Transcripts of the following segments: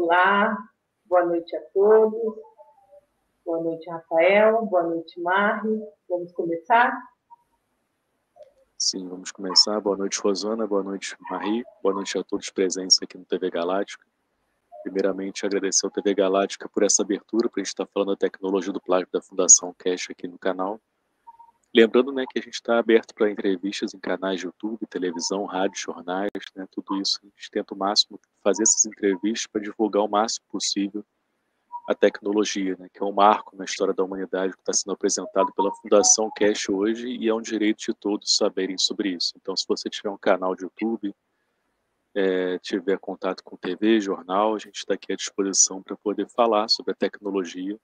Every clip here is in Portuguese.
Olá, boa noite a todos. Boa noite, Rafael. Boa noite, Marri. Vamos começar? Sim, vamos começar. Boa noite, Rosana. Boa noite, Marri. Boa noite a todos presentes aqui no TV Galáctica. Primeiramente, agradecer ao TV Galáctica por essa abertura, para a gente estar falando da tecnologia do plasma da Fundação Cash aqui no canal. Lembrando, né, que a gente está aberto para entrevistas em canais de YouTube, televisão, rádio, jornais, né, tudo isso. A gente tenta o máximo fazer essas entrevistas para divulgar o máximo possível a tecnologia, né, que é um marco na história da humanidade que está sendo apresentado pela Fundação Cash hoje e é um direito de todos saberem sobre isso. Então, se você tiver um canal de YouTube, tiver contato com TV, jornal, a gente está aqui à disposição para poder falar sobre a tecnologia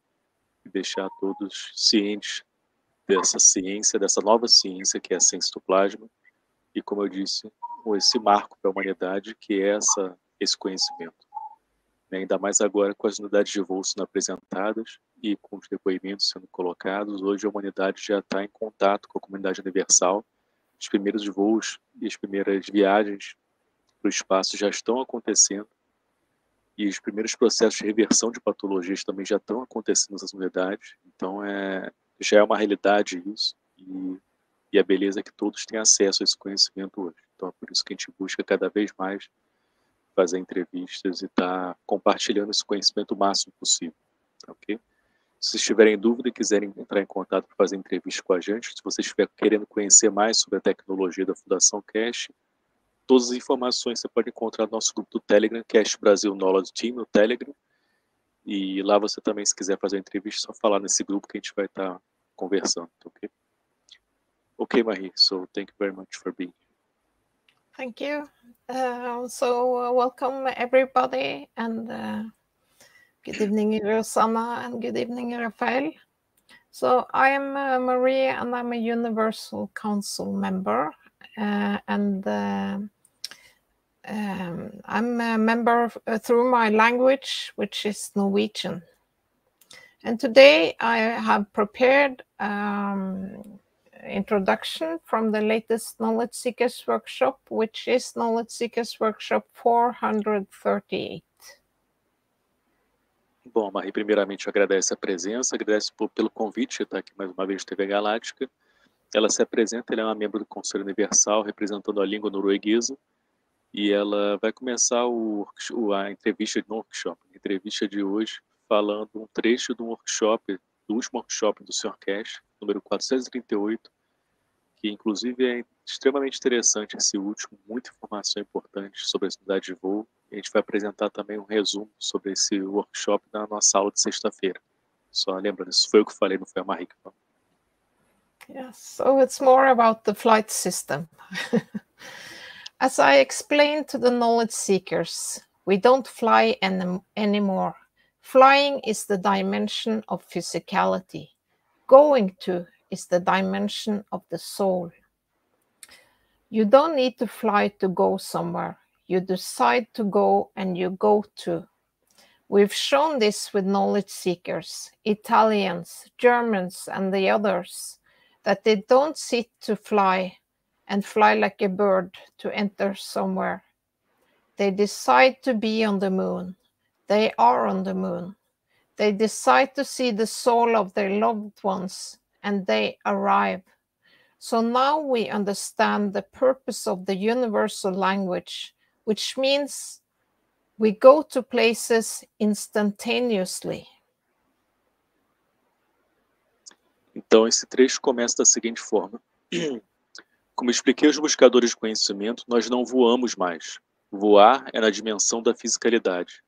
e deixar todos cientes dessa ciência, dessa nova ciência que é a ciência do plasma e, como eu disse, esse marco para a humanidade que é esse conhecimento. Ainda mais agora com as unidades de voo sendo apresentadas e com os depoimentos sendo colocados, hoje a humanidade já está em contato com a comunidade universal. Os primeiros voos e as primeiras viagens para o espaço já estão acontecendo e os primeiros processos de reversão de patologias também já estão acontecendo nas unidades. Então, já é uma realidade isso e a beleza é que todos têm acesso a esse conhecimento hoje. Então, é por isso que a gente busca cada vez mais fazer entrevistas e estar compartilhando esse conhecimento o máximo possível, ok? Se vocês tiverem dúvida e quiserem entrar em contato para fazer entrevista com a gente, se vocês estiverem querendo conhecer mais sobre a tecnologia da Fundação Cash, todas as informações você pode encontrar no nosso grupo do Telegram, Cash Brasil Knowledge Team, no Telegram, e lá você também, se quiser fazer uma entrevista, é só falar nesse grupo que a gente vai estar conversando, ok? Ok, Marie, so thank you very much for being here. Thank you. Welcome everybody, and good evening, Rosanna, and good evening, Rafael. So I am Marie, and I'm a Universal Council member, and I'm a member through my language, which is Norwegian. And today I have prepared introduction from the latest Knowledge Seekers Workshop, which is Knowledge Seekers Workshop 438. Bom, Marie, primeiramente eu agradeço a presença, agradeço pelo convite de estar aqui mais uma vez na TV Galáctica. Ela se apresenta, ela é uma membro do Conselho Universal, representando a língua norueguesa, e ela vai começar a entrevista no workshop, a entrevista de hoje, falando um trecho do workshop, do último workshop do Sr. Cash, número 438, que inclusive é extremamente interessante esse último, muita informação importante sobre a unidade de voo. A gente vai apresentar também um resumo sobre esse workshop na nossa aula de sexta-feira. Só lembrando, isso foi o que eu falei, não foi a Marie que falou. Yes, so it's more about the flight system. As I explained to the knowledge seekers, we don't fly anymore. Flying is the dimension of physicality. Going to is the dimension of the soul. You don't need to fly to go somewhere. You decide to go and you go to. We've shown this with knowledge seekers, Italians, Germans, and the others, that they don't sit to fly and fly like a bird to enter somewhere. They decide to be on the moon. They are on the moon. They decide to see the soul of their loved ones, and they arrive. So now we understand the purpose of the universal language, which means we go to places instantaneously. Então, esse trecho começa da seguinte forma. Como expliquei aos buscadores de conhecimento, nós não voamos mais. Voar é na dimensão da fisicalidade.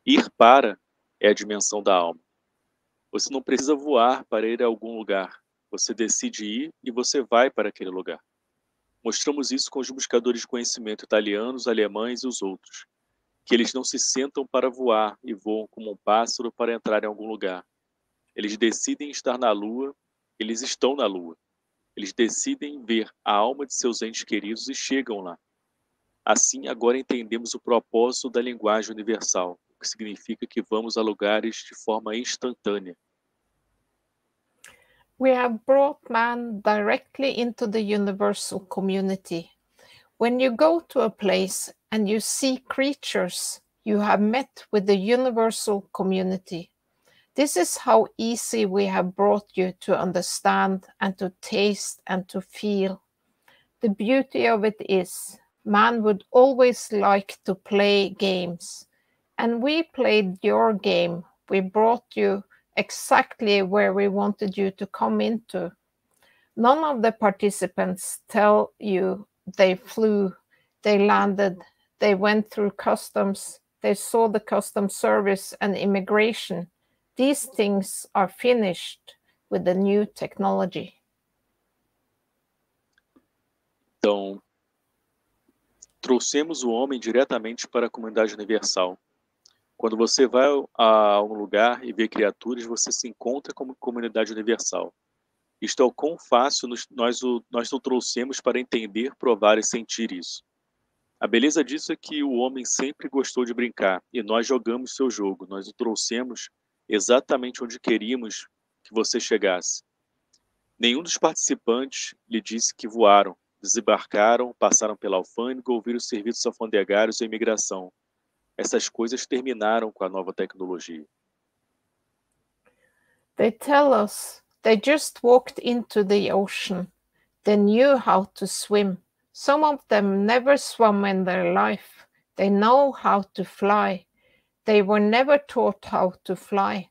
Ir para é a dimensão da alma. Você não precisa voar para ir a algum lugar. Você decide ir e você vai para aquele lugar. Mostramos isso com os buscadores de conhecimento italianos, alemães e os outros, que eles não se sentam para voar e voam como um pássaro para entrar em algum lugar. Eles decidem estar na Lua, eles estão na Lua. Eles decidem ver a alma de seus entes queridos e chegam lá. Assim, agora entendemos o propósito da linguagem universal, o que significa que vamos a lugares de forma instantânea. We have brought man directly into the universal community. When you go to a place and you see creatures, you have met with the universal community. This is how easy we have brought you to understand and to taste and to feel. The beauty of it is, man would always like to play games. And we played your game. We brought you exactly where we wanted you to come into. None of the participants tell you they flew, they landed, they went through customs, they saw the customs service and immigration. These things are finished with the new technology. Então, trouxemos o homem diretamente para a comunidade universal. Quando você vai a um lugar e vê criaturas, você se encontra como comunidade universal. Isto é o quão fácil nós o trouxemos para entender, provar e sentir isso. A beleza disso é que o homem sempre gostou de brincar e nós jogamos seu jogo. Nós o trouxemos exatamente onde queríamos que você chegasse. Nenhum dos participantes lhe disse que voaram, desembarcaram, passaram pela alfândega ou viram os serviços alfandegários ou imigração. Essas coisas terminaram com a nova tecnologia. They tell us they just walked into the ocean. They knew how to swim. Some of them never swam in their life. They know how to fly. They were never taught how to fly.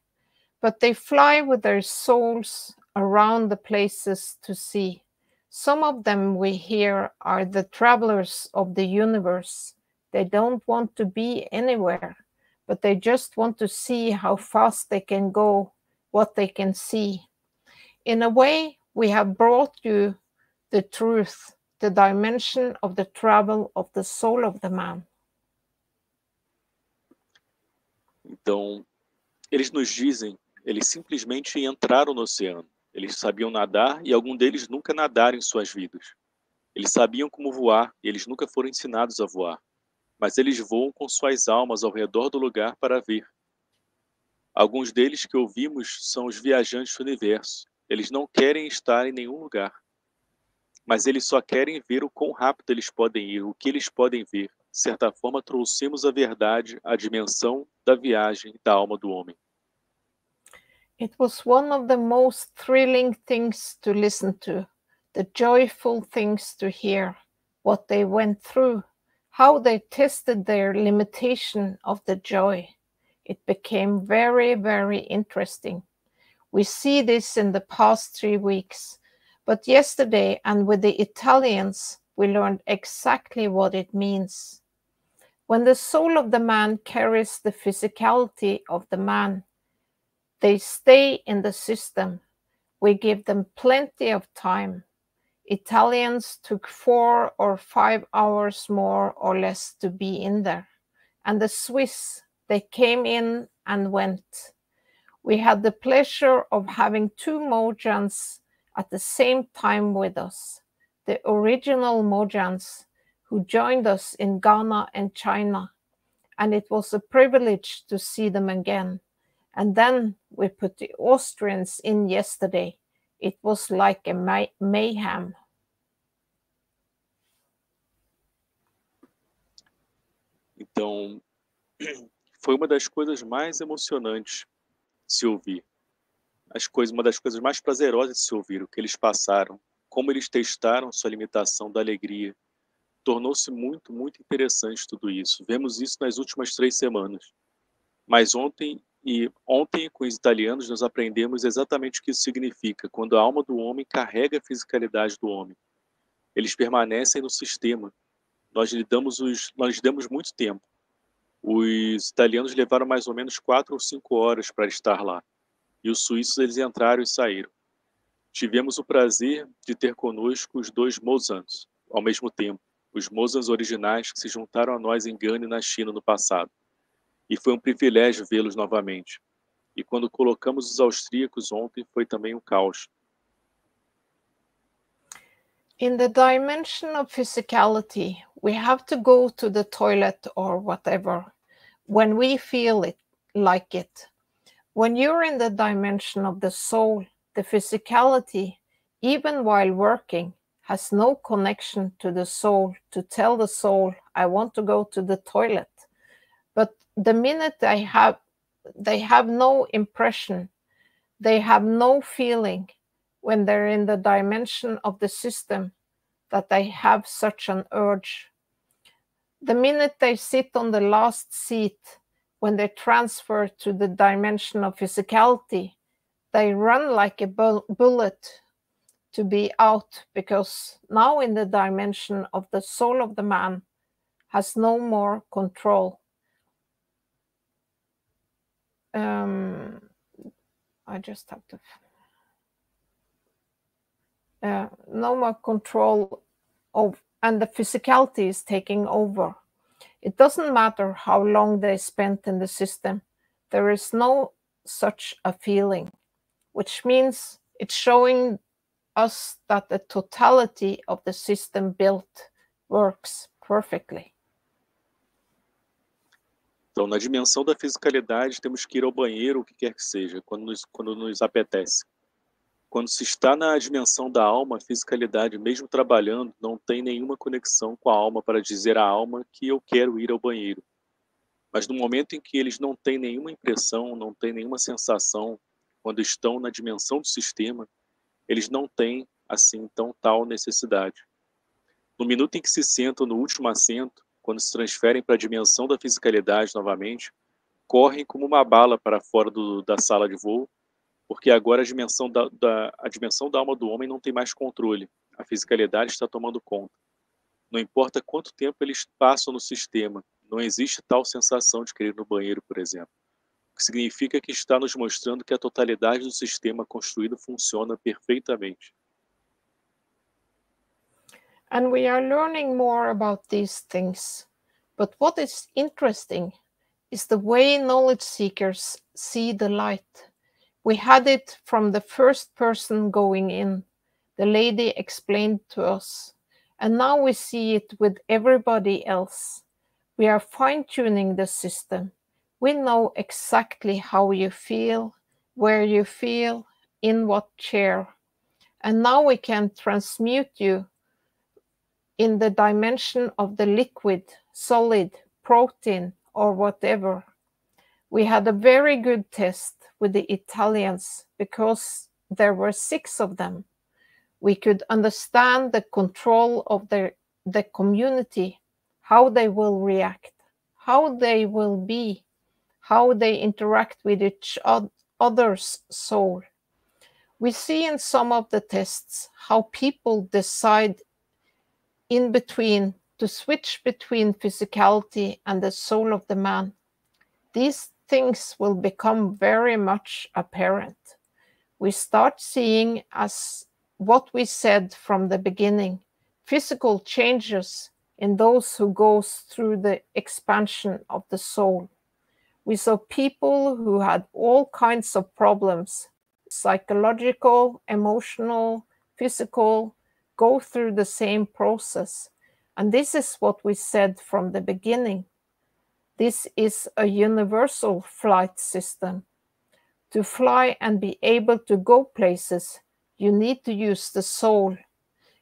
But they fly with their souls around the places to see. Some of them we hear are the travelers of the universe. They don't want to be anywhere, but they just want to see how fast they can go, what they can see. In a way, we have brought you the truth, the dimension of the travel of the soul of the man. Então, eles nos dizem, eles simplesmente entraram no oceano. Eles sabiam nadar e alguns deles nunca nadaram em suas vidas. Eles sabiam como voar e eles nunca foram ensinados a voar. Mas eles voam com suas almas ao redor do lugar para ver. Alguns deles que ouvimos são os viajantes do universo. Eles não querem estar em nenhum lugar. Mas eles só querem ver o quão rápido eles podem ir, o que eles podem ver. De certa forma, trouxemos a verdade, a dimensão da viagem da alma do homem. It was one of the most thrilling things to listen to, the joyful things to hear, what they went through, how they tested their limitation of the joy. It became very, very interesting. We see this in the past 3 weeks, but yesterday and with the Italians, we learned exactly what it means. When the soul of the man carries the physicality of the man, they stay in the system. We give them plenty of time. Italians took 4 or 5 hours more or less to be in there. And the Swiss, they came in and went. We had the pleasure of having 2 Mojans at the same time with us. The original Mojans who joined us in Ghana and China. And it was a privilege to see them again. And then we put the Austrians in yesterday. It was like a mayhem. Então, foi uma das coisas mais emocionantes de se ouvir. Uma das coisas mais prazerosas de se ouvir, o que eles passaram, como eles testaram sua limitação da alegria. Tornou-se muito, muito interessante tudo isso. Vemos isso nas últimas 3 semanas. Mas ontem com os italianos nós aprendemos exatamente o que isso significa, quando a alma do homem carrega a fisicalidade do homem. Eles permanecem no sistema. Nós lhe damos muito tempo. Os italianos levaram mais ou menos 4 ou 5 horas para estar lá. E os suíços, eles entraram e saíram. Tivemos o prazer de ter conosco os 2 Mozans, ao mesmo tempo. Os Mozans originais que se juntaram a nós em Gana e na China no passado. E foi um privilégio vê-los novamente. E quando colocamos os austríacos ontem, foi também um caos. In the dimension of physicality, we have to go to the toilet or whatever when we feel it, like it. When you're in the dimension of the soul, the physicality, even while working, has no connection to the soul to tell the soul, I want to go to the toilet. But the minute they have no impression, they have no feeling when they're in the dimension of the system that they have such an urge. The minute they sit on the last seat, when they transfer to the dimension of physicality, they run like a bullet to be out, because now in the dimension of the soul of the man has no more control. I just have to... no more control of, and the physicality is taking over. It doesn't matter how long they spent in the system, there is no such a feeling, which means it's showing us that the totality of the system built works perfectly. Então, na dimensão da fisicalidade, temos que ir ao banheiro, o que quer que seja, quando nos apetece. Quando se está na dimensão da alma, a fisicalidade, mesmo trabalhando, não tem nenhuma conexão com a alma para dizer à alma que eu quero ir ao banheiro. Mas no momento em que eles não têm nenhuma impressão, não têm nenhuma sensação, quando estão na dimensão do sistema, eles não têm, assim, tal necessidade. No minuto em que se sentam no último assento, quando se transferem para a dimensão da fisicalidade novamente, correm como uma bala para fora da sala de voo, porque agora a dimensão da alma do homem não tem mais controle. A fisicalidade está tomando conta. Não importa quanto tempo eles passam no sistema, não existe tal sensação de querer ir no banheiro, por exemplo. O que significa que está nos mostrando que a totalidade do sistema construído funciona perfeitamente. And we are learning more about these things. But what is interesting is the way knowledge seekers see the light. We had it from the first person going in. The lady explained to us. And now we see it with everybody else. We are fine-tuning the system. We know exactly how you feel, where you feel, in what chair. And now we can transmute you in the dimension of the liquid, solid, protein, or whatever. We had a very good test with the Italians because there were 6 of them. We could understand the control of the community, how they will react, how they will be, how they interact with each other's soul. We see in some of the tests how people decide in between to switch between physicality and the soul of the man. These things will become very much apparent. We start seeing, as what we said from the beginning, physical changes in those who go through the expansion of the soul. We saw people who had all kinds of problems, psychological, emotional, physical, go through the same process. And this is what we said from the beginning. This is a universal flight system. To fly and be able to go places, you need to use the soul.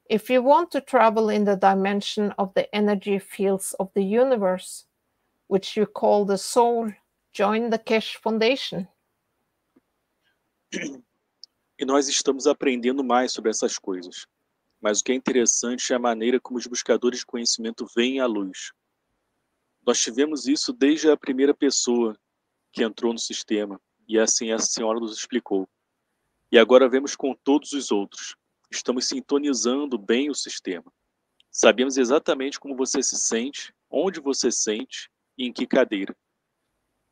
If you want to travel in the dimension of the energy fields of the universe, which you call the soul, join the Keshe Foundation. E nós estamos aprendendo mais sobre essas coisas. Mas o que é interessante é a maneira como os buscadores de conhecimento veem a luz. Nós tivemos isso desde a primeira pessoa que entrou no sistema, e assim essa senhora nos explicou. E agora vemos com todos os outros. Estamos sintonizando bem o sistema. Sabemos exatamente como você se sente, onde você sente e em que cadeira.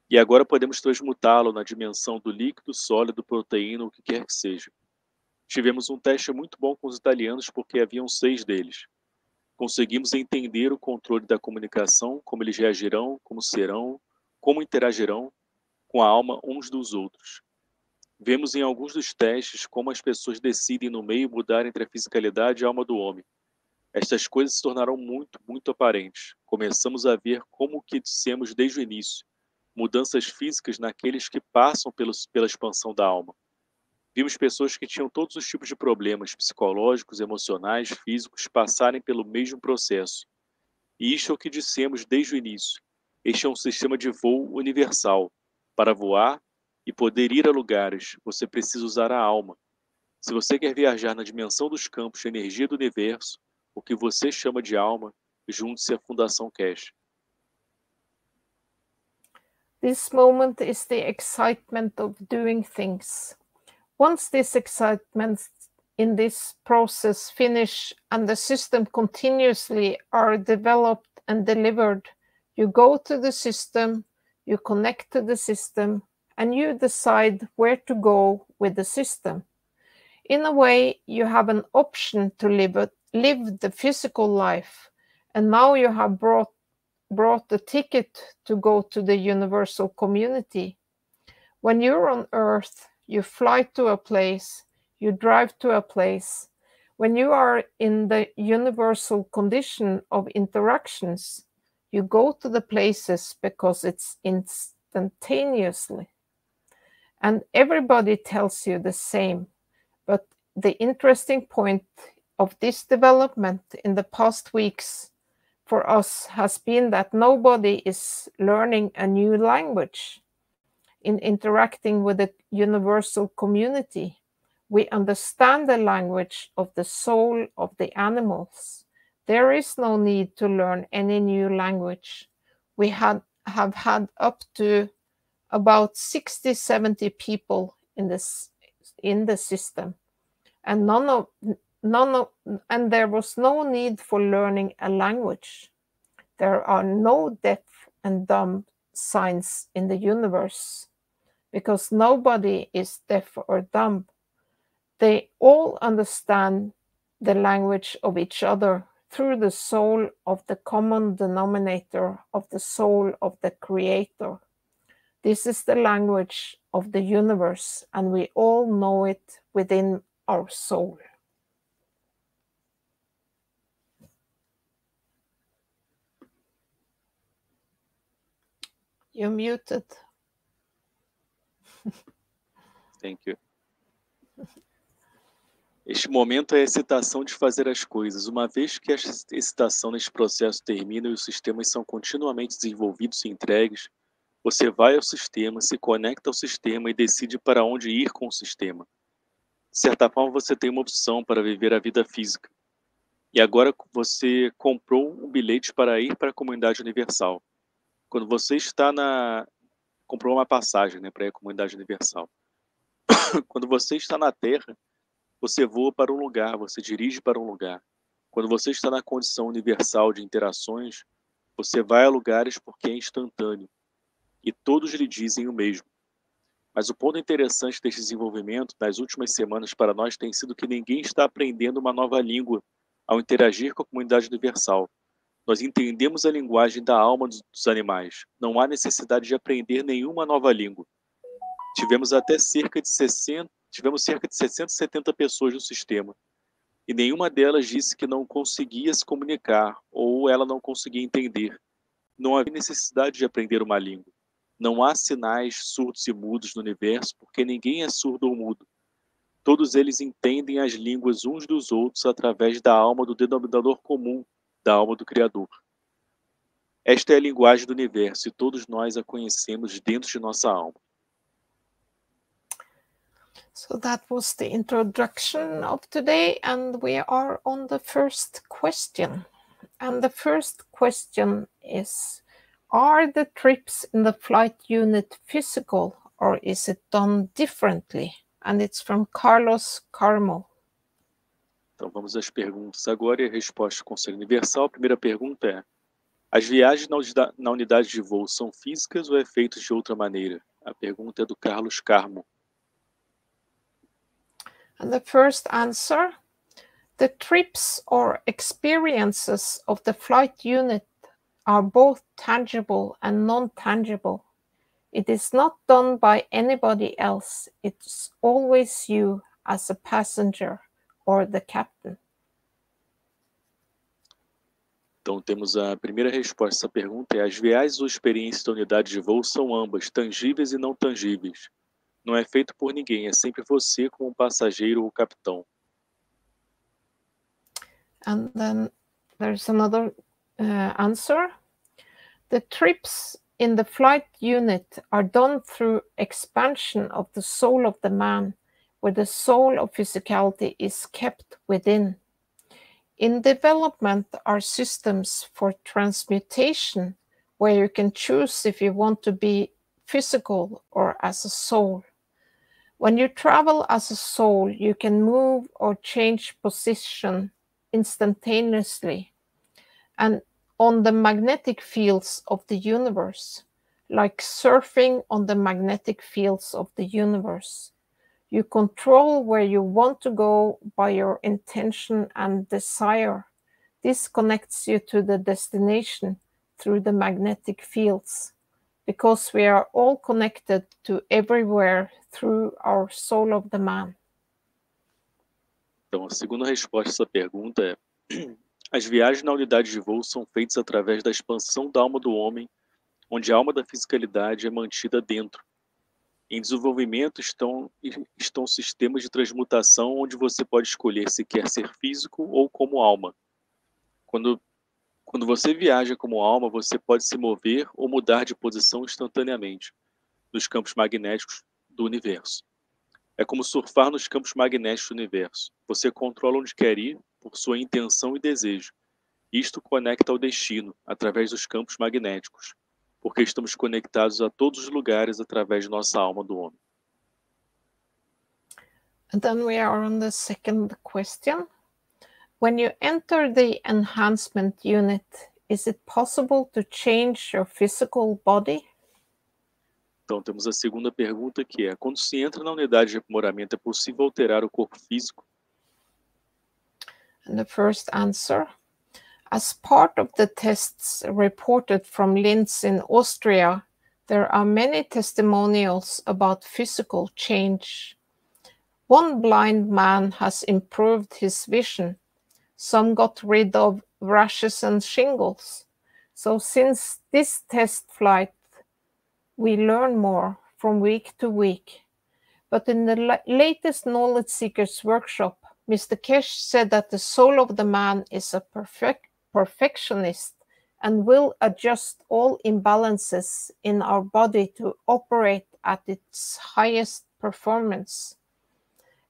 E agora podemos transmutá-lo na dimensão do líquido, sólido, proteína, o que quer que seja. Tivemos um teste muito bom com os italianos porque haviam 6 deles. Conseguimos entender o controle da comunicação, como eles reagirão, como serão, como interagirão com a alma uns dos outros. Vemos em alguns dos testes como as pessoas decidem no meio mudar entre a fisicalidade e a alma do homem. Estas coisas se tornaram muito aparentes. Começamos a ver como o que dissemos desde o início, mudanças físicas naqueles que passam pela expansão da alma. Vimos pessoas que tinham todos os tipos de problemas psicológicos, emocionais, físicos, passarem pelo mesmo processo. E isto é o que dissemos desde o início. Este é um sistema de voo universal. Para voar e poder ir a lugares, você precisa usar a alma. Se você quer viajar na dimensão dos campos de energia do universo, o que você chama de alma, junte-se à Fundação Cash. This moment is the excitement of doing things. Once this excitement in this process finish and the system continuously are developed and delivered, you go to the system, you connect to the system, and you decide where to go with the system. In a way, you have an option to live the physical life, and now you have brought the ticket to go to the universal community. When you're on Earth, you fly to a place, you drive to a place. When you are in the universal condition of interactions, you go to the places because it's instantaneously. And everybody tells you the same. But the interesting point of this development in the past weeks for us has been that nobody is learning a new language. In interacting with the universal community, we understand the language of the soul of the animals. There is no need to learn any new language. We have had up to about 60, 70 people in the system, and and there was no need for learning a language. There are no deaf and dumb signs in the universe, because nobody is deaf or dumb. They all understand the language of each other through the soul of the common denominator of the soul of the Creator. This is the language of the universe, and we all know it within our soul. You're muted. Thank you. Este momento é a excitação de fazer as coisas. Uma vez que a excitação neste processo termina e os sistemas são continuamente desenvolvidos e entregues, você vai ao sistema, se conecta ao sistema e decide para onde ir com o sistema. De certa forma, você tem uma opção para viver a vida física. E agora você comprou um bilhete para ir para a comunidade universal. Quando você está comprou uma passagem, né, para ir à comunidade universal. Quando você está na Terra, você voa para um lugar, você dirige para um lugar. Quando você está na condição universal de interações, você vai a lugares porque é instantâneo. E todos lhe dizem o mesmo. Mas o ponto interessante deste desenvolvimento nas últimas semanas para nós tem sido que ninguém está aprendendo uma nova língua ao interagir com a comunidade universal. Nós entendemos a linguagem da alma dos animais. Não há necessidade de aprender nenhuma nova língua. Tivemos cerca de 670 pessoas no sistema. E nenhuma delas disse que não conseguia se comunicar ou ela não conseguia entender. Não havia necessidade de aprender uma língua. Não há sinais surdos e mudos no universo, porque ninguém é surdo ou mudo. Todos eles entendem as línguas uns dos outros através da alma do denominador comum, da alma do Criador. Esta é a linguagem do universo e todos nós a conhecemos dentro de nossa alma. So that was the introduction of today, and we are on the first question. And the first question is, are the trips in the flight unit physical, or is it done differently? And it's from Carlos Carmo. Então vamos às perguntas agora e a resposta do Conselho Universal. A primeira pergunta é: as viagens na unidade de voo são físicas ou é feito de outra maneira? A pergunta é do Carlos Carmo. And the first answer, the trips or experiences of the flight unit are both tangible and non-tangible. It is not done by anybody else. It's always you as a passenger or the captain. Então temos a primeira resposta a essa pergunta: as viagens ou experiências da unidade de voo são ambas tangíveis e não tangíveis. Não é feito por ninguém, é sempre você como passageiro ou capitão. And then there's another answer. The trips in the flight unit are done through expansion of the soul of the man, where the soul of physicality is kept within. In development are systems for transmutation, where you can choose if you want to be physical or as a soul. When you travel as a soul, you can move or change position instantaneously and on the magnetic fields of the universe, like surfing on the magnetic fields of the universe. You control where you want to go by your intention and desire. This connects you to the destination through the magnetic fields, because we are all connected to everywhere through our soul of the man. Então, a segunda resposta a essa pergunta é: as viagens na unidade de voo são feitas através da expansão da alma do homem, onde a alma da fisicalidade é mantida dentro. Em desenvolvimento estão sistemas de transmutação onde você pode escolher se quer ser físico ou como alma. Quando você viaja como alma, você pode se mover ou mudar de posição instantaneamente nos campos magnéticos do universo. É como surfar nos campos magnéticos do universo. Você controla onde quer ir por sua intenção e desejo. Isto conecta ao destino através dos campos magnéticos, porque estamos conectados a todos os lugares através de nossa alma do homem. And then we are on the second question. When you enter the enhancement unit, is it possible to change your physical body? Então temos a segunda pergunta, que é: quando se entra na unidade de aprimoramento, é possível alterar o corpo físico? And the first answer: as part of the tests reported from Linz in Austria, there are many testimonials about physical change. One blind man has improved his vision. Some got rid of rashes and shingles. So since this test flight, we learn more from week to week. But in the latest Knowledge Seekers workshop, Mr. Kesh said that the soul of the man is a perfectionist and will adjust all imbalances in our body to operate at its highest performance.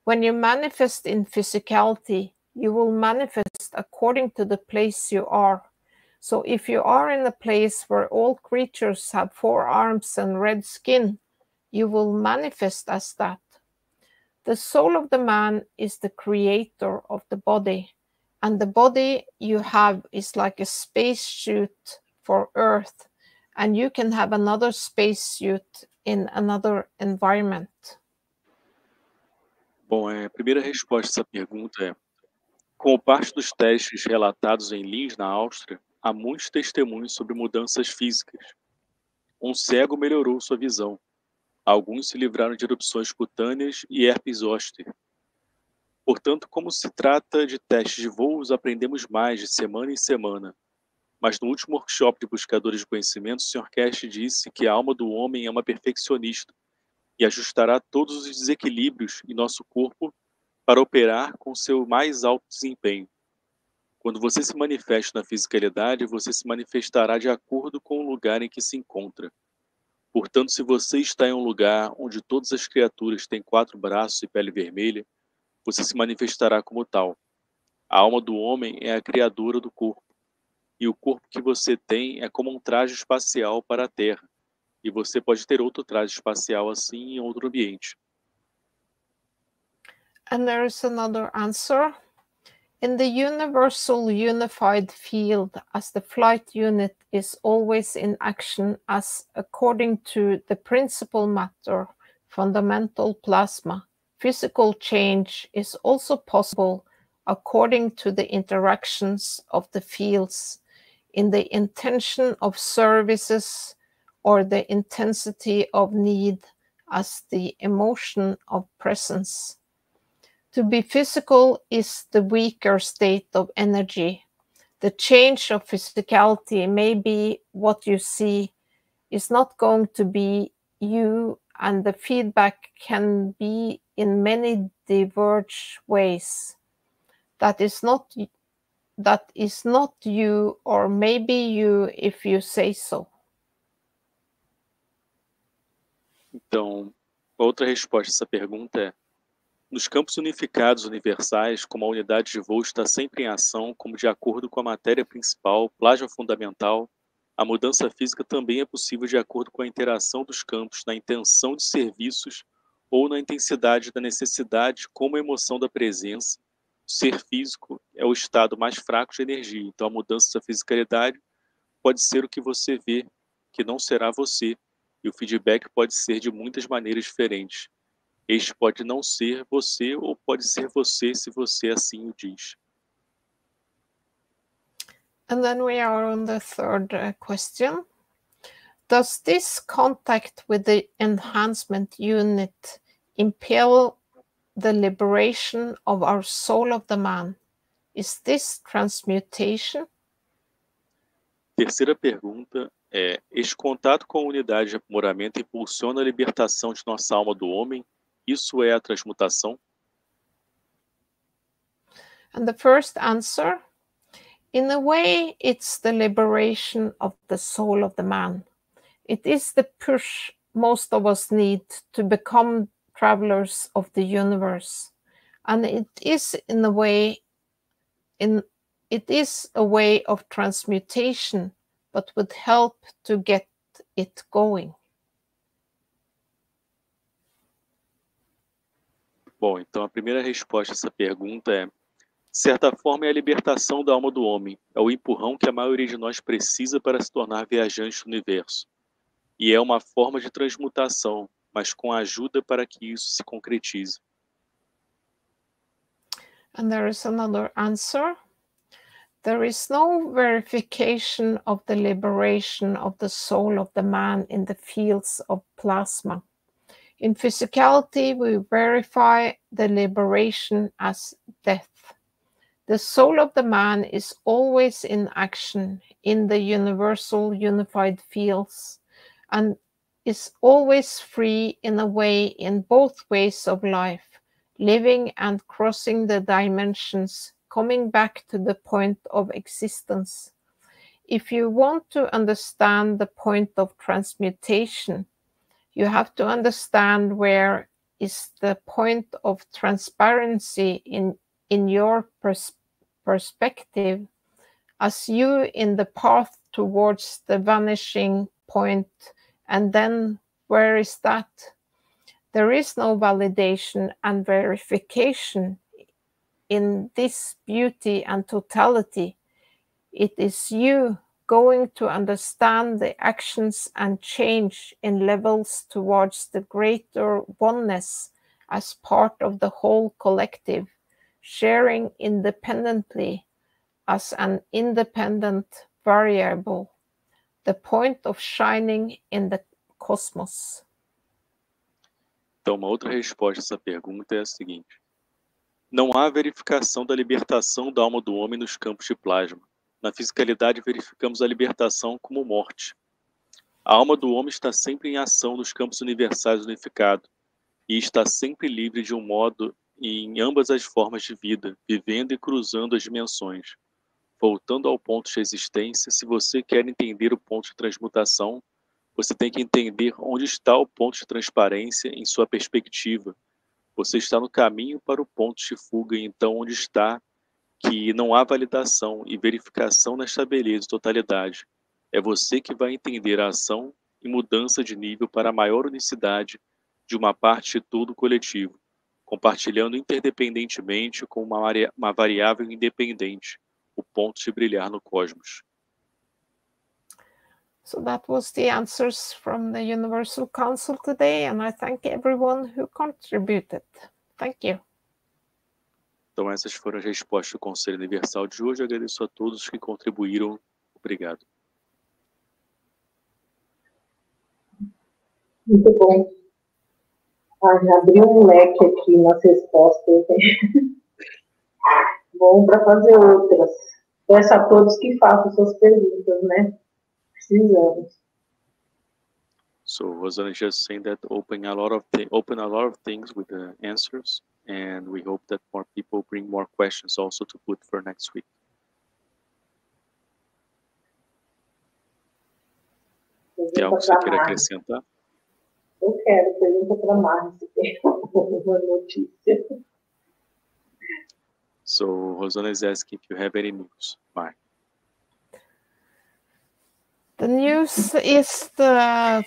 When you manifest in physicality, you will manifest according to the place you are. So if you are in a place where all creatures have 4 arms and red skin, you will manifest as that. The soul of the man is the creator of the body, and the body you have is like a spacesuit for Earth, and you can have another spacesuit in another environment. Bom, a primeira resposta a essa pergunta é: como parte dos testes relatados em Linz, na Áustria, há muitos testemunhos sobre mudanças físicas. Um cego melhorou sua visão. Alguns se livraram de erupções cutâneas e herpes zoster. Portanto, como se trata de testes de voos, aprendemos mais de semana em semana. Mas no último workshop de buscadores de conhecimento, o Sr. Kesh disse que a alma do homem é uma perfeccionista e ajustará todos os desequilíbrios em nosso corpo para operar com seu mais alto desempenho. Quando você se manifesta na fisicalidade, você se manifestará de acordo com o lugar em que se encontra. Portanto, se você está em um lugar onde todas as criaturas têm 4 braços e pele vermelha, você se manifestará como tal. A alma do homem é a criadora do corpo, e o corpo que você tem é como um traje espacial para a Terra, e você pode ter outro traje espacial assim em outro ambiente. And there is another answer. In the universal unified field, as the flight unit is always in action as according to the principal matter, fundamental plasma, physical change is also possible according to the interactions of the fields in the intention of services or the intensity of need as the emotion of presence. To be physical is the weaker state of energy. The change of physicality may be what you see, is not going to be you, and the feedback can be in many diverse ways. That is not you, or maybe you if you say so. Então, outra resposta a essa pergunta é: nos campos unificados universais, como a unidade de voo está sempre em ação, como de acordo com a matéria principal, plasma fundamental, a mudança física também é possível de acordo com a interação dos campos na intenção de serviços ou na intensidade da necessidade, como a emoção da presença. O ser físico é o estado mais fraco de energia, então a mudança da fisicalidade pode ser o que você vê, que não será você, e o feedback pode ser de muitas maneiras diferentes. Este pode não ser você ou pode ser você se você assim o diz. And then we are on the third question. Does this contact with the enhancement unit impel the liberation of our soul of the man? Is this transmutation? Terceira pergunta é: este contato com a unidade de aprimoramento impulsiona a libertação de nossa alma do homem? Isso é a transmutação? And the first answer, in a way, it's the liberation of the soul of the man. It is the push most of us need to become travelers of the universe. And it is a way of transmutation, but would help to get it going. Bom, então a primeira resposta a essa pergunta é: de certa forma é a libertação da alma do homem, é o empurrão que a maioria de nós precisa para se tornar viajante do universo. E é uma forma de transmutação, mas com ajuda para que isso se concretize. And there is another answer. There is no verification of the liberation of the soul of the man in the fields of plasma. In physicality, we verify the liberation as death. The soul of the man is always in action in the universal unified fields and is always free in a way in both ways of life, living and crossing the dimensions, coming back to the point of existence. If you want to understand the point of transmutation, you have to understand where is the point of transparency in your perspective as you in the path towards the vanishing point, and then where is that? There is no validation and verification in this beauty and totality. It is you going to understand the actions and change in levels towards the greater oneness as part of the whole collective, sharing independently as an independent variable, the point of shining in the cosmos. Então, uma outra resposta a essa pergunta é a seguinte: não há verificação da libertação da alma do homem nos campos de plasma. Na fisicalidade, verificamos a libertação como morte. A alma do homem está sempre em ação nos campos universais unificados e está sempre livre de um modo e em ambas as formas de vida, vivendo e cruzando as dimensões. Voltando ao ponto de existência, se você quer entender o ponto de transmutação, você tem que entender onde está o ponto de transparência em sua perspectiva. Você está no caminho para o ponto de fuga, então onde está que não há validação e verificação nesta beleza e totalidade. É você que vai entender a ação e mudança de nível para a maior unicidade de uma parte de todo coletivo, compartilhando interdependentemente com uma variável independente, o ponto de brilhar no cosmos. So that was the answers from the Universal Council today, and I thank everyone who contributed. Thank you. Então essas foram as respostas do Conselho Universal de hoje. Eu agradeço a todos que contribuíram. Obrigado. Muito bom. Já abriu um leque aqui nas respostas. Bom para fazer outras. Peço a todos que façam suas perguntas, né? Precisamos. So Rosana just saying that open a lot of things with the answers, and we hope that more people bring more questions also to put for next week. Tem algo que você queira acrescentar? Eu quero, pergunta para a Mari se tem uma notícia. So Rosana is asking if you have any news, Mari. The news is the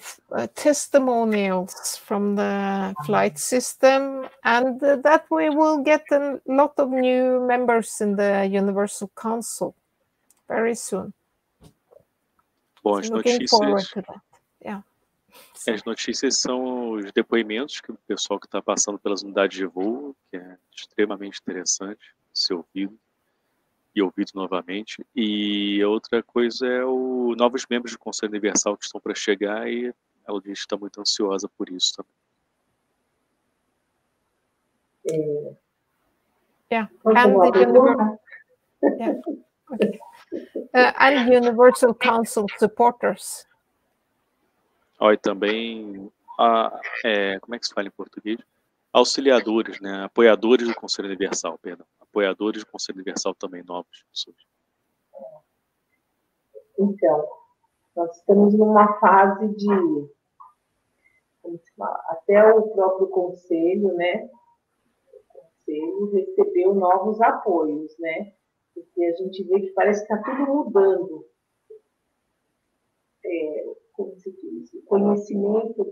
testimonials from the flight system, and that we will get a lot of new members in the Universal Council very soon. Bom, So looking forward to that. Yeah. As notícias são os depoimentos que o pessoal que está passando pelas unidades de voo, que é extremamente interessante ser ouvido e ouvido novamente. E outra coisa é novos membros do Conselho Universal que estão para chegar, e ela diz que está muito ansiosa por isso também. Yeah, and Universal Council supporters. E também, como é que se fala em português? Auxiliadores, né? Apoiadores do Conselho Universal, perdão. Apoiadores do Conselho Universal também, novas pessoas. Então, nós estamos numa fase de, como se fala, até o próprio Conselho, né? O Conselho recebeu novos apoios, né? Porque a gente vê que parece que está tudo mudando. Como se diz, o conhecimento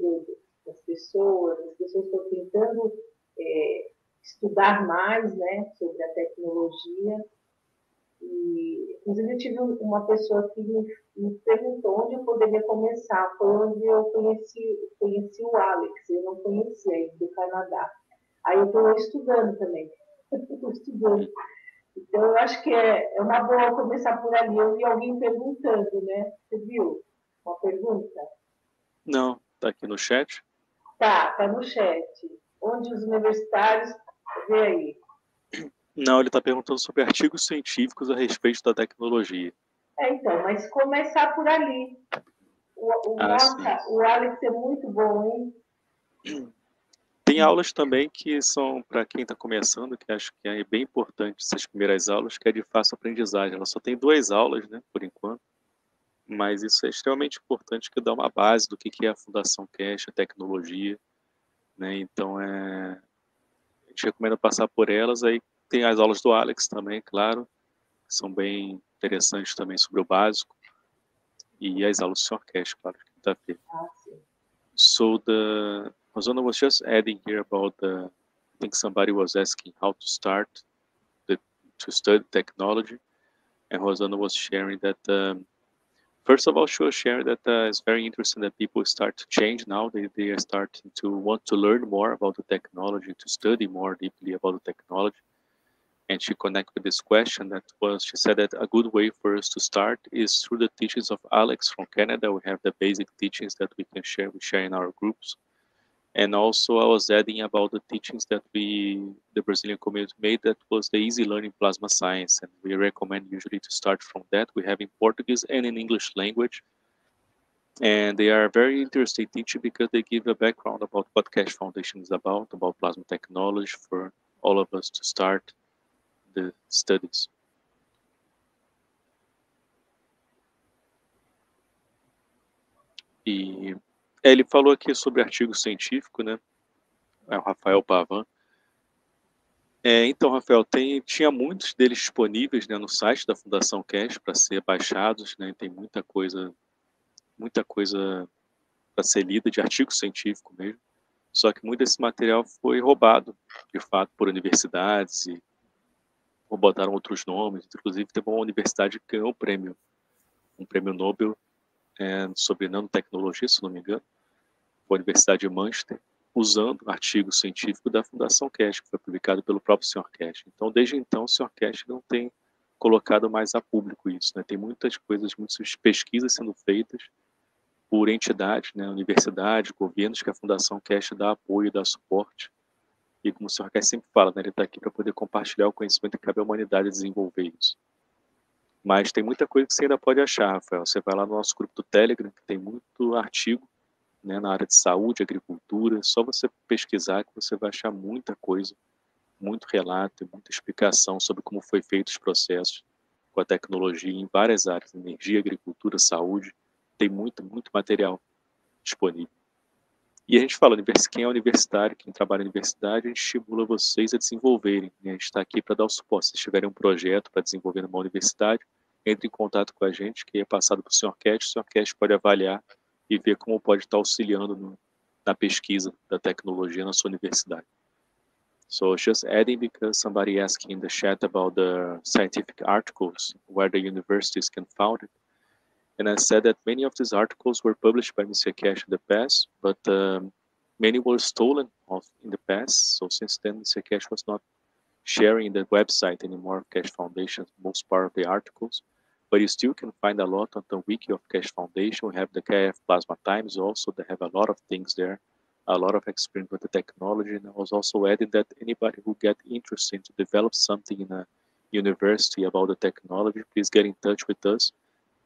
das pessoas, as pessoas estão tentando estudar mais, né, sobre a tecnologia. E, inclusive, eu tive uma pessoa que me perguntou onde eu poderia começar. Foi onde eu conheci o Alex, eu não conhecia ele, do Canadá. Aí eu estou estudando também. Estou estudando. Então, eu acho que é uma boa começar por ali. Eu vi alguém perguntando, né? Você viu? Uma pergunta? Não, está aqui no chat. Tá no chat. Onde os universitários... Vê aí. Não, ele está perguntando sobre artigos científicos a respeito da tecnologia. Então, mas começar por ali. O Alex é muito bom, hein? Tem aulas também que são para quem está começando, que acho que é bem importante essas primeiras aulas, que é de fácil aprendizagem. Ela só tem 2 aulas, né, por enquanto. Mas isso é extremamente importante, que dá uma base do que é a Fundação Cash, a tecnologia, né? Então, a gente recomenda passar por elas. Aí tem as aulas do Alex também, claro, que são bem interessantes também sobre o básico. E as aulas do Sr. Cash, claro, quinta-feira. So Rosana was just adding here about I think somebody was asking how to start to study technology, and Rosana was sharing that first of all, she was sharing that it's very interesting that people start to change now. They are starting to want to learn more about the technology, to study more deeply about the technology. And she connected with this question she said that a good way for us to start is through the teachings of Alex from Canada. We have the basic teachings that we share in our groups. And also I was adding about the teachings that the Brazilian community made, that was the Easy Learning Plasma Science. And we recommend usually to start from that. We have in Portuguese and in English language. And they are very interesting teaching because they give a background about what Cash Foundation is about plasma technology, for all of us to start the studies. E ele falou aqui sobre artigo científico, né? É o Rafael Pavan. Então, Rafael, tinha muitos deles disponíveis, né, no site da Fundação Cash para ser baixados, né? Tem muita coisa para ser lida, de artigo científico mesmo. Só que muito desse material foi roubado, de fato, por universidades, e botaram outros nomes. Inclusive, teve uma universidade que ganhou um prêmio Nobel sobre nanotecnologia, se não me engano, a Universidade de Manchester, usando artigo científico da Fundação Cash, que foi publicado pelo próprio Sr. Cash. Então, desde então, o Sr. Cash não tem colocado mais a público isso, né? Tem muitas pesquisas sendo feitas por entidades, né, universidades, governos, que a Fundação Cash dá apoio, dá suporte. E como o Sr. Cash sempre fala, né, ele está aqui para poder compartilhar o conhecimento que cabe à humanidade desenvolver isso. Mas tem muita coisa que você ainda pode achar, Rafael. Você vai lá no nosso grupo do Telegram, que tem muito artigo, né, na área de saúde, agricultura. Só você pesquisar que você vai achar muita coisa, muito relato, muita explicação sobre como foi feito os processos com a tecnologia em várias áreas, energia, agricultura, saúde. Tem muito material disponível. E a gente fala, quem é universitário, quem trabalha na universidade, a gente estimula vocês a desenvolverem, né? A gente está aqui para dar o suporte. Se tiverem um projeto para desenvolver numa universidade, entre em contato com a gente, que é passado para o Sr. Cash. O Sr. Cash pode avaliar e ver como pode estar auxiliando na pesquisa da tecnologia na sua universidade. So just adding, because somebody asked in the chat about the scientific articles where the universities can found it. And I said that many of these articles were published by Mr. Cash in the past, but many were stolen in the past. So since then, Mr. Cash was not sharing the website anymore, Cash Foundation, most part of the articles. But you still can find a lot on the wiki of Cash Foundation. We have the KF Plasma Times also. They have a lot of things there, a lot of experience with the technology. And I was also adding that anybody who get interested to develop something in a university about the technology, please get in touch with us,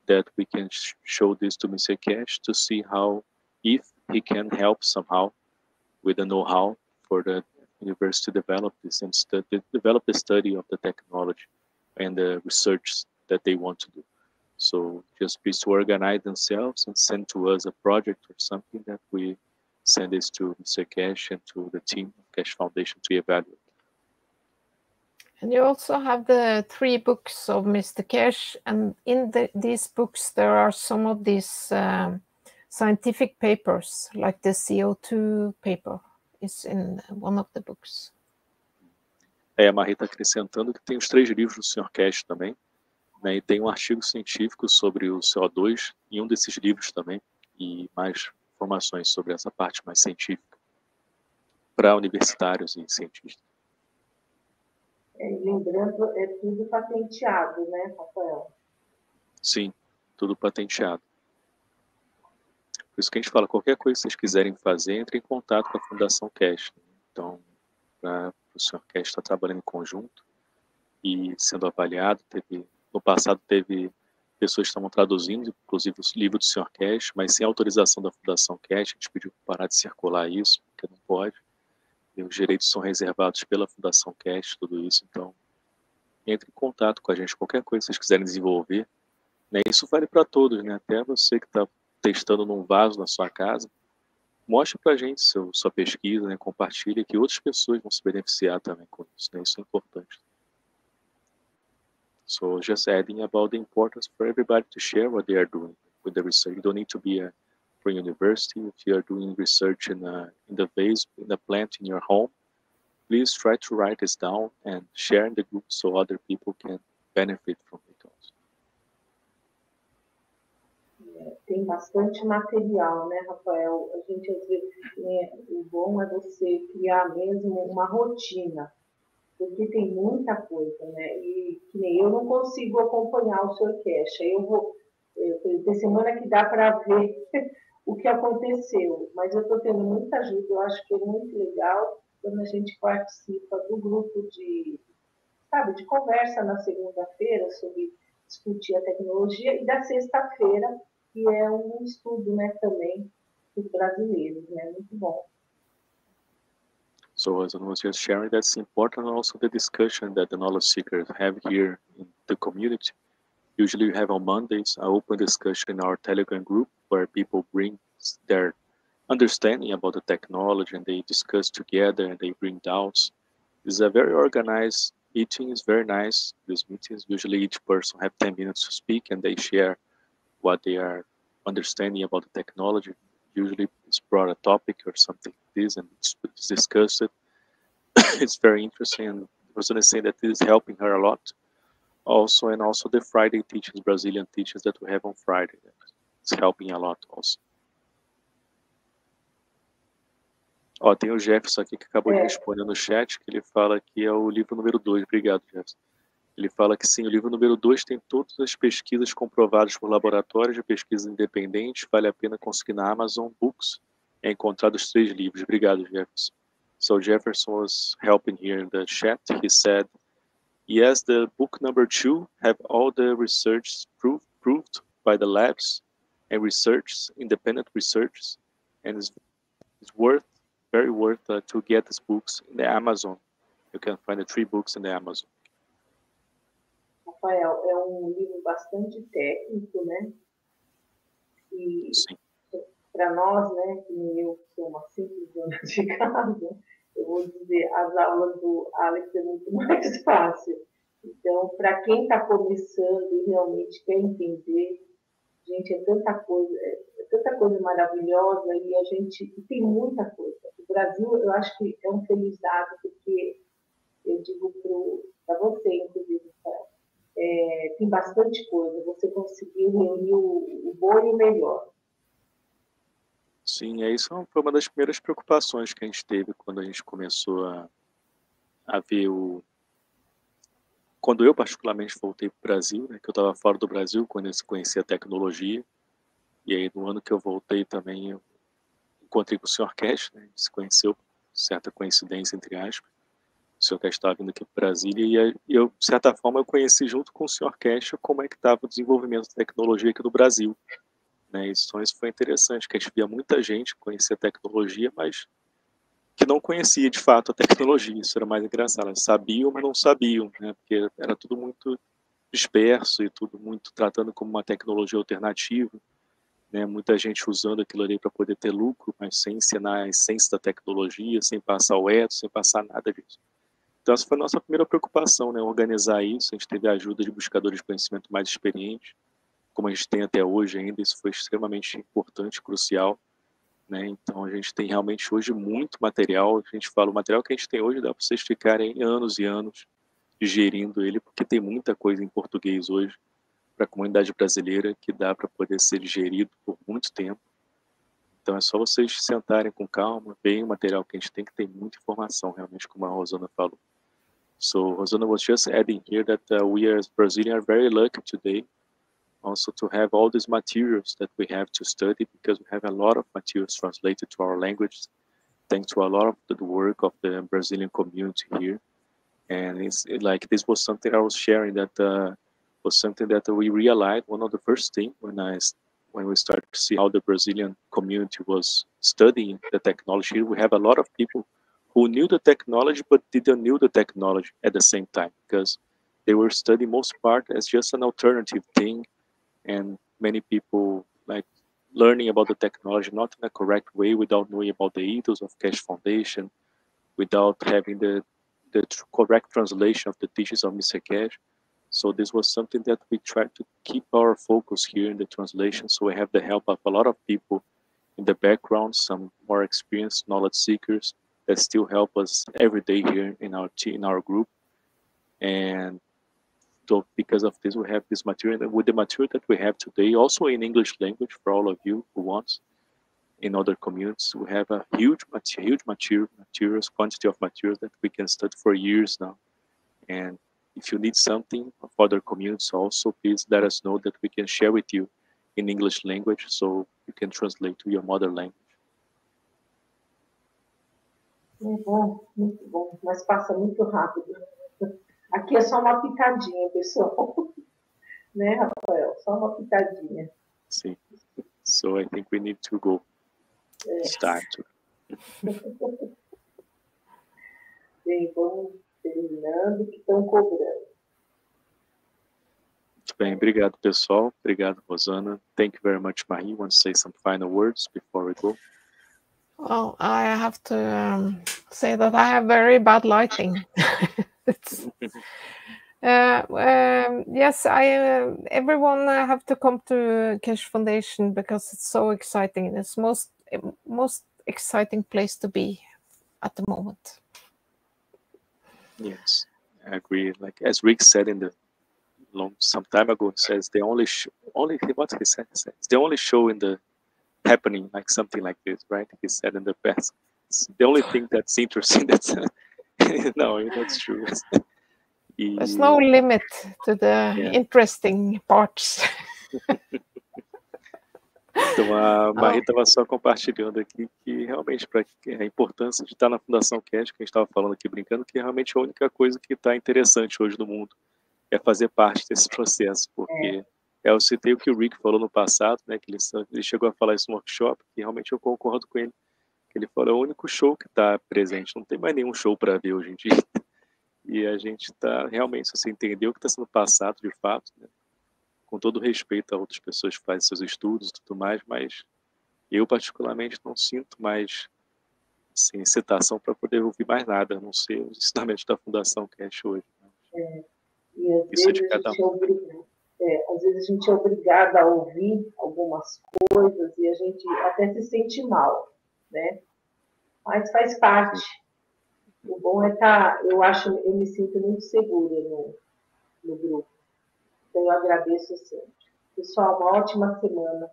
that we can show this to Mr. Cash to see how, if he can help somehow with the know-how for the university to develop this and develop the study of the technology and the research that they want to do. So just please to organize themselves and send to us a project or something that we send this to Mr. Cash and to the team of Cash Foundation to evaluate. And you also have the 3 books of Mr. Cash, and in these books there are some of these scientific papers, like the CO2 paper is in one of the books. A Marie está acrescentando que tem os 3 livros do Sr. Cash também, né, e tem um artigo científico sobre o CO2 em um desses livros também, e mais informações sobre essa parte mais científica para universitários e cientistas. Lembrando, é tudo patenteado, né, Rafael? Sim, tudo patenteado. Por isso que a gente fala, qualquer coisa que vocês quiserem fazer, entre em contato com a Fundação Cash. Então, para o Sr. Cash estar trabalhando em conjunto e sendo avaliado, no passado teve pessoas que estavam traduzindo, inclusive o livro do Sr. Cash, mas sem autorização da Fundação Cash. A gente pediu para parar de circular isso, porque não pode. E os direitos são reservados pela Fundação Cash, tudo isso. Então, entre em contato com a gente, qualquer coisa que vocês quiserem desenvolver, né? Isso vale para todos, né? Até você que está testando num vaso na sua casa, mostre para a gente sua pesquisa, né? Compartilhe, que outras pessoas vão se beneficiar também com isso, né? Isso é importante. So just adding about the importance for everybody to share what they are doing with the research. You don't need to be from university. If you are doing research in the vase, in the plant in your home, please try to write this down and share in the group so other people can benefit from it also. Tem bastante material, né, Rafael? A gente, às vezes, o bom é você criar mesmo uma rotina, porque tem muita coisa, né? E que nem eu não consigo acompanhar o Sr. Cash. Tem semana que dá para ver o que aconteceu, mas eu estou tendo muita ajuda. Eu acho que é muito legal quando a gente participa do grupo de conversa na segunda-feira sobre discutir a tecnologia, e da sexta-feira, que é um estudo, né, também dos brasileiros, né? Muito bom. So as I was just sharing, that's important, also the discussion that the knowledge seekers have here in the community. Usually we have on Mondays an open discussion in our Telegram group where people bring their understanding about the technology and they discuss together and they bring doubts. It's a very organized meeting. It's very nice, these meetings. Usually each person have 10 minutes to speak and they share what they are understanding about the technology. Usually it's brought a topic or something like this and it's discussed it. It's very interesting, and I was going to say that this is helping her a lot also, and also the Friday teachings, Brazilian teachings that we have on Friday. It's helping a lot also. Ó, tem o Jefferson aqui que acabou de responder no chat, que ele fala que é o livro número 2. Obrigado, Jefferson. Ele fala que sim, o livro número 2 tem todas as pesquisas comprovadas por laboratórios de pesquisa independentes. Vale a pena conseguir na Amazon Books e encontrar os 3 livros. Obrigado, Jefferson. So Jefferson was helping here in the chat. He said, yes, the book number 2 have all the research proved by the labs and research, independent research, and it's very worth to get these books in the Amazon. You can find the 3 books in the Amazon. Rafael, é livro bastante técnico, né? E para nós, né, que nem eu sou uma simples dona de casa, eu vou dizer, as aulas do Alex é muito mais fácil. Então, para quem está começando e realmente quer entender, gente, é tanta coisa maravilhosa e a gente tem muita coisa. O Brasil, eu acho que é um feliz dado, porque eu digo para você, inclusive, tem bastante coisa. Você conseguiu reunir o bom e o melhor. Sim, isso foi uma das primeiras preocupações que a gente teve quando a gente começou a ver o... Quando eu, particularmente, voltei para o Brasil, né, que eu estava fora do Brasil, quando eu conheci a tecnologia, e aí no ano que eu voltei também, eu encontrei com o Sr. Cash, né, a gente se conheceu, certa coincidência, entre aspas. O Sr. Cash estava vindo aqui para Brasília, e eu, de certa forma, eu conheci junto com o Sr. Cash como é que estava o desenvolvimento da tecnologia aqui no Brasil. Né, isso foi interessante, que a gente via muita gente conhecer a tecnologia, mas que não conhecia de fato a tecnologia. Isso era mais engraçado. Eles sabiam, mas não sabiam, né, porque era tudo muito disperso e tudo muito tratando como uma tecnologia alternativa, né, muita gente usando aquilo ali para poder ter lucro, mas sem ensinar a essência da tecnologia, sem passar o ethos, sem passar nada disso. Então essa foi a nossa primeira preocupação, né, organizar isso. A gente teve a ajuda de buscadores de conhecimento mais experientes, como a gente tem até hoje ainda. Isso foi extremamente importante, crucial, né? Então a gente tem realmente hoje muito material. A gente fala, o material que a gente tem hoje dá para vocês ficarem anos e anos digerindo ele, porque tem muita coisa em português hoje para a comunidade brasileira que dá para poder ser digerido por muito tempo. Então é só vocês sentarem com calma, verem o material que a gente tem, que tem muita informação, realmente, como a Rosana falou. So Rosana was just adding here that we as Brazilians are very lucky today also to have all these materials that we have to study, because we have a lot of materials translated to our language, thanks to a lot of the work of the Brazilian community here. And like, this was something I was sharing that was something that we realized, one of the first things when we started to see how the Brazilian community was studying the technology. We have a lot of people who knew the technology but didn't know the technology at the same time, because they were studying most part as just an alternative thing, and many people like learning about the technology not in a correct way, without knowing about the ethos of Cash Foundation, without having the correct translation of the teachings of Mr. Cash. So this was something that we tried to keep our focus here in the translation. So we have the help of a lot of people in the background, some more experienced knowledge seekers that still help us every day here in our group. And so because of this, we have this material. And with the material that we have today, also in English language for all of you who wants, in other communities, we have a huge materials, quantity of materials that we can study for years now. And if you need something of other communities also, please let us know, that we can share with you in English language, so you can translate to your mother language. Muito bom, mas passa muito rápido. Aqui é só uma pitadinha, pessoal. Né, Rafael? Só uma pitadinha. Sim. So I think we need to go. Start. Bem, vamos terminando, que estão cobrando. Muito bem, obrigado, pessoal. Obrigado, Rosana. Thank you very much, Marie. You want to say some final words before we go? Well, I have to say that I have very bad lighting. Yes, everyone have to come to Cash Foundation, because it's so exciting. It's most exciting place to be at the moment. Yes, I agree. Like as Rick said some time ago, says the only what he said, it's the only show in the happening like something like this, right? He said in the past. It's the only thing that's interesting. That's no, that's true. There's no limit to the interesting parts. Então a Marie estava só compartilhando aqui que realmente para a importância de estar na Fundação Cash, que a gente estava falando aqui brincando, que realmente a única coisa que está interessante hoje no mundo é fazer parte desse processo, porque eu citei o que o Rick falou no passado, né, que ele chegou a falar isso no workshop, que realmente eu concordo com ele, que ele falou, é o único show que está presente, não tem mais nenhum show para ver hoje em dia, e a gente está realmente, se você entendeu o que está sendo passado de fato, né, com todo respeito a outras pessoas que fazem seus estudos e tudo mais, mas Eu, particularmente, não sinto mais assim, excitação para poder ouvir mais nada, a não ser os ensinamentos da Fundação Cash hoje. E às Isso é vezes de cada um. às vezes a gente é obrigado a ouvir algumas coisas e a gente até se sente mal, né? Mas faz parte. O bom é estar, eu me sinto muito segura no grupo. Então eu agradeço sempre. Pessoal, uma ótima semana.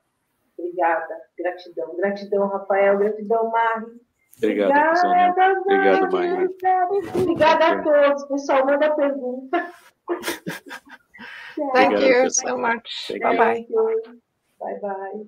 Obrigada, gratidão. Gratidão, Rafael, gratidão, Mari. Obrigado, Rosana. Obrigado, Maria. Obrigada a todos. Pessoal, manda pergunta. Thank you so much. Bye-bye. Bye-bye.